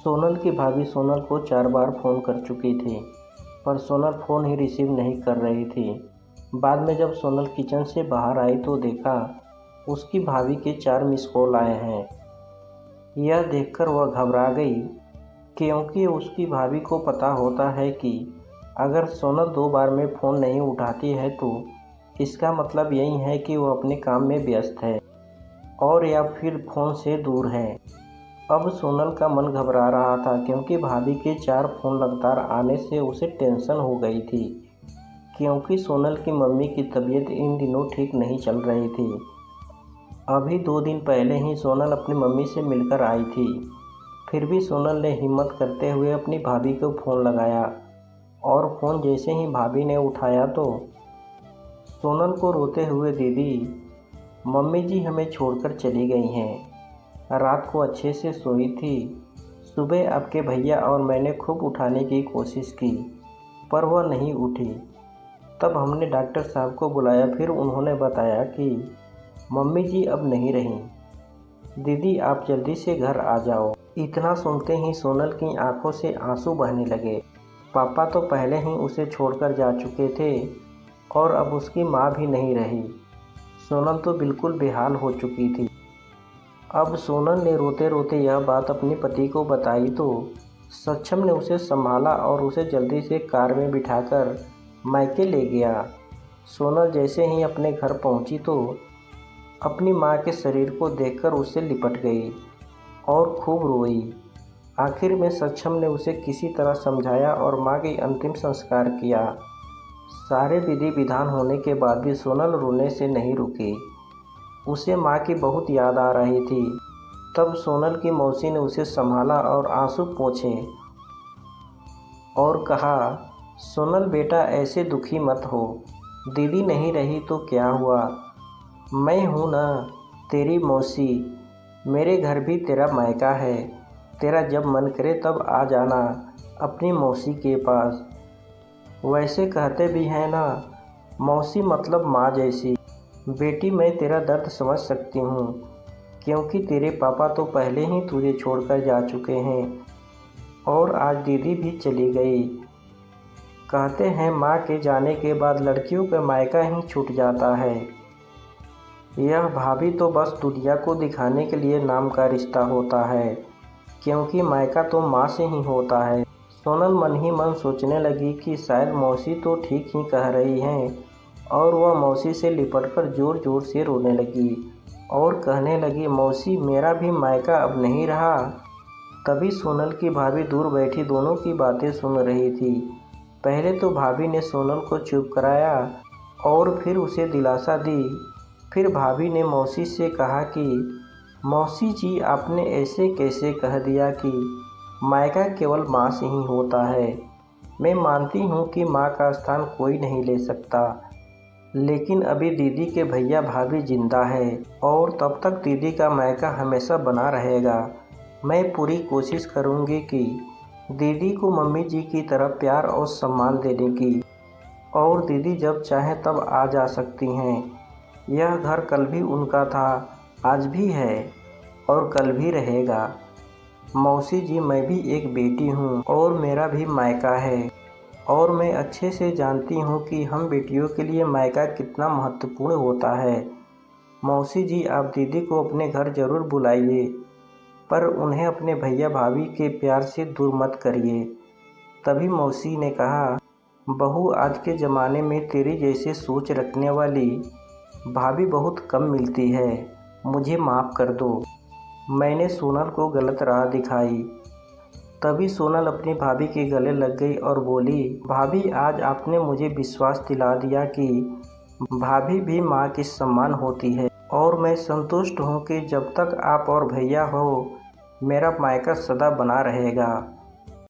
सोनल की भाभी सोनल को 4 बार फ़ोन कर चुकी थी, पर सोनल फ़ोन ही रिसीव नहीं कर रही थी। बाद में जब सोनल किचन से बाहर आई तो देखा उसकी भाभी के 4 मिस कॉल आए हैं। यह देखकर वह घबरा गई, क्योंकि उसकी भाभी को पता होता है कि अगर सोनल 2 बार में फ़ोन नहीं उठाती है तो इसका मतलब यही है कि वह अपने काम में व्यस्त है और या फिर फ़ोन से दूर है। अब सोनल का मन घबरा रहा था, क्योंकि भाभी के 4 फ़ोन लगातार आने से उसे टेंशन हो गई थी, क्योंकि सोनल की मम्मी की तबीयत इन दिनों ठीक नहीं चल रही थी। अभी 2 दिन पहले ही सोनल अपनी मम्मी से मिलकर आई थी। फिर भी सोनल ने हिम्मत करते हुए अपनी भाभी को फ़ोन लगाया और फ़ोन जैसे ही भाभी ने उठाया तो सोनल को रोते हुए, दीदी, मम्मी जी हमें छोड़कर चली गई हैं। रात को अच्छे से सोई थी। सुबह आपके भैया और मैंने खूब उठाने की कोशिश की, पर वह नहीं उठी। तब हमने डॉक्टर साहब को बुलाया, फिर उन्होंने बताया कि मम्मी जी अब नहीं रहीं। दीदी आप जल्दी से घर आ जाओ। इतना सुनते ही सोनल की आंखों से आंसू बहने लगे। पापा तो पहले ही उसे छोड़कर जा चुके थे और अब उसकी माँ भी नहीं रही। सोनल तो बिल्कुल बेहाल हो चुकी थी। अब सोनल ने रोते रोते यह बात अपने पति को बताई तो सक्षम ने उसे संभाला और उसे जल्दी से कार में बिठाकर मायके ले गया। सोनल जैसे ही अपने घर पहुंची तो अपनी मां के शरीर को देखकर उससे लिपट गई और खूब रोई। आखिर में सक्षम ने उसे किसी तरह समझाया और मां की अंतिम संस्कार किया। सारे विधि विधान होने के बाद भी सोनल रोने से नहीं रुकी। उसे माँ की बहुत याद आ रही थी। तब सोनल की मौसी ने उसे संभाला और आंसू पोंछे और कहा, सोनल बेटा ऐसे दुखी मत हो। दीदी नहीं रही तो क्या हुआ, मैं हूँ ना, तेरी मौसी। मेरे घर भी तेरा मायका है। तेरा जब मन करे तब आ जाना अपनी मौसी के पास। वैसे कहते भी हैं ना, मौसी मतलब माँ जैसी। बेटी मैं तेरा दर्द समझ सकती हूँ, क्योंकि तेरे पापा तो पहले ही तुझे छोड़कर जा चुके हैं और आज दीदी भी चली गई। कहते हैं माँ के जाने के बाद लड़कियों का मायका ही छूट जाता है। यह भाभी तो बस दुनिया को दिखाने के लिए नाम का रिश्ता होता है, क्योंकि मायका तो माँ से ही होता है। सोनल मन ही मन सोचने लगी कि शायद मौसी तो ठीक ही कह रही हैं, और वह मौसी से लिपटकर ज़ोर ज़ोर से रोने लगी और कहने लगी, मौसी मेरा भी मायका अब नहीं रहा। तभी सोनल की भाभी दूर बैठी दोनों की बातें सुन रही थी। पहले तो भाभी ने सोनल को चुप कराया और फिर उसे दिलासा दी। फिर भाभी ने मौसी से कहा कि मौसी जी आपने ऐसे कैसे कह दिया कि मायका केवल माँ से ही होता है। मैं मानती हूँ कि माँ का स्थान कोई नहीं ले सकता, लेकिन अभी दीदी के भैया भाभी जिंदा है और तब तक दीदी का मायका हमेशा बना रहेगा। मैं पूरी कोशिश करूँगी कि दीदी को मम्मी जी की तरह प्यार और सम्मान देने की, और दीदी जब चाहें तब आ जा सकती हैं। यह घर कल भी उनका था, आज भी है और कल भी रहेगा। मौसी जी मैं भी एक बेटी हूँ और मेरा भी मायका है, और मैं अच्छे से जानती हूँ कि हम बेटियों के लिए मायका कितना महत्वपूर्ण होता है। मौसी जी आप दीदी को अपने घर ज़रूर बुलाइए, पर उन्हें अपने भैया भाभी के प्यार से दूर मत करिए। तभी मौसी ने कहा, बहू आज के ज़माने में तेरी जैसे सोच रखने वाली भाभी बहुत कम मिलती है। मुझे माफ़ कर दो, मैंने सोनल को गलत राह दिखाई। तभी सोनल अपनी भाभी के गले लग गई और बोली, भाभी आज आपने मुझे विश्वास दिला दिया कि भाभी भी माँ की सम्मान होती है, और मैं संतुष्ट हूँ कि जब तक आप और भैया हो मेरा मायका सदा बना रहेगा।